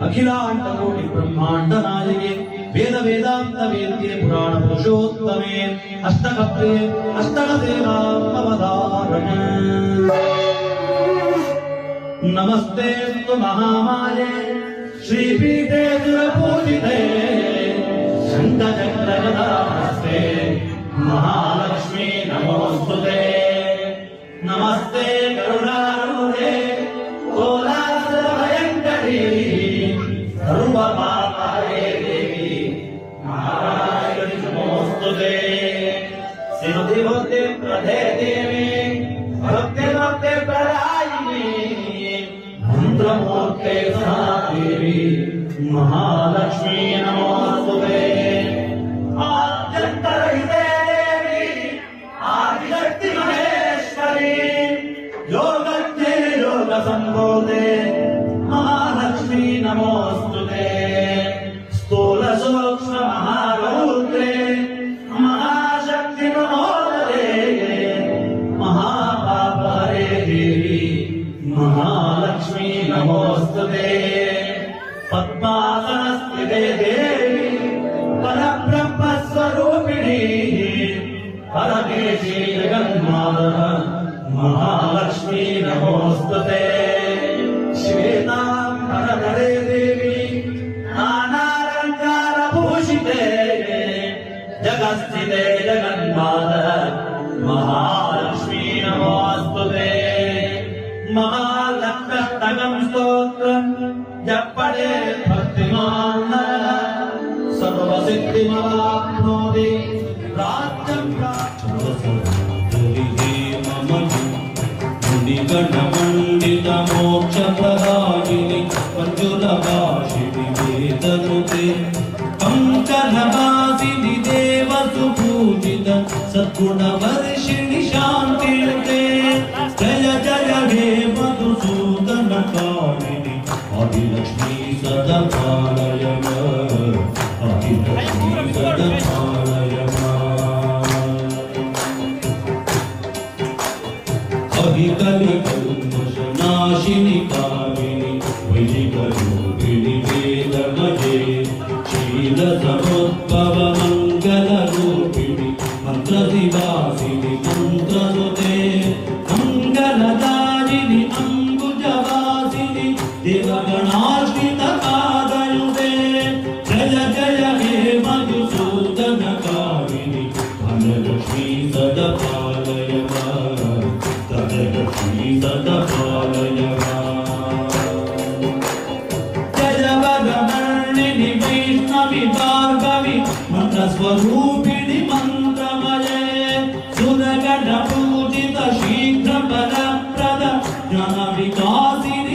अखिलांडकोटि ब्रह्मांड नायके वेद वेदांत वेद्ये पुराण पुरुषोत्तमे अष्टकप्रे अष्टकदेवावतारण नमस्ते स्तु महामाये श्रीपीठे सुरपूजिते शंखचक्रगदाहस्ते महालक्ष्मी नमोस्तुते नमस्ते करुणारूढे कोलासभयङ्करी सर्वपापहरे देवी नारायणी नमोस्तुते सिद्धिबुद्धि प्रदे देवी भक्ति भक्ति प्रदायिनी मंत्रमूर्ते देवी महालक्ष्मी नमोस्तुते आद्यन्तरहिते देवी आदिशक्ति महेश्वरी योगज्ञे योगसम्भूते महालक्ष्मी नमोस्तुते स्थूल सूक्ष्म महारौद्रे महाशक्ति नमोदरे महापापहरे देवी महालक्ष्मी नमोस्तुते पद्मासनस्थिते देवी परब्रह्मस्वरूपिणी परमेशी जगन्माता महालक्ष्मी नमोस्तुते श्वेतांबरधरे देवी नानालङ्कारभूषिते जगत्स्थिते जगन्माता महालक्ष्मी नमोस्तुते महालक्ष्मस्तकं स्तोत्रं जपते भक्तिमान् सर्वसिद्धिमवाप्नोति राज्यं गणमण्डित मोक्षप्रदायिनि मंजुलभाषिणि वेदनुते पंकजवासिनि देवसुपूजित सद्गुणवर्षिणि शान्तिनुते जय जय हे मधुसूदन कामिनि आदिलक्ष्मी सदा पालय आदिलक्ष्मी सदा पालय नाशिनी कामिनी वैदिकरूपिणि वेदमये शील समुद्भव मंगल रूपिणि मंत्रदिवासिनि मंत्रसुते मंगलदायिनि अंबुजवासिनि देवगणाश्रित पादयुते जय जय हे मधुसूदन कामिनि धनलक्ष्मी सदा पालय लक्ष्मी सदा पालय जगवदवर्णिनि वैष्णवि भार्गवि मंत्रस्वरूपिणि मंत्रमये सुरगण पूजित शीघ्र फलप्रद ज्ञान विकासिनि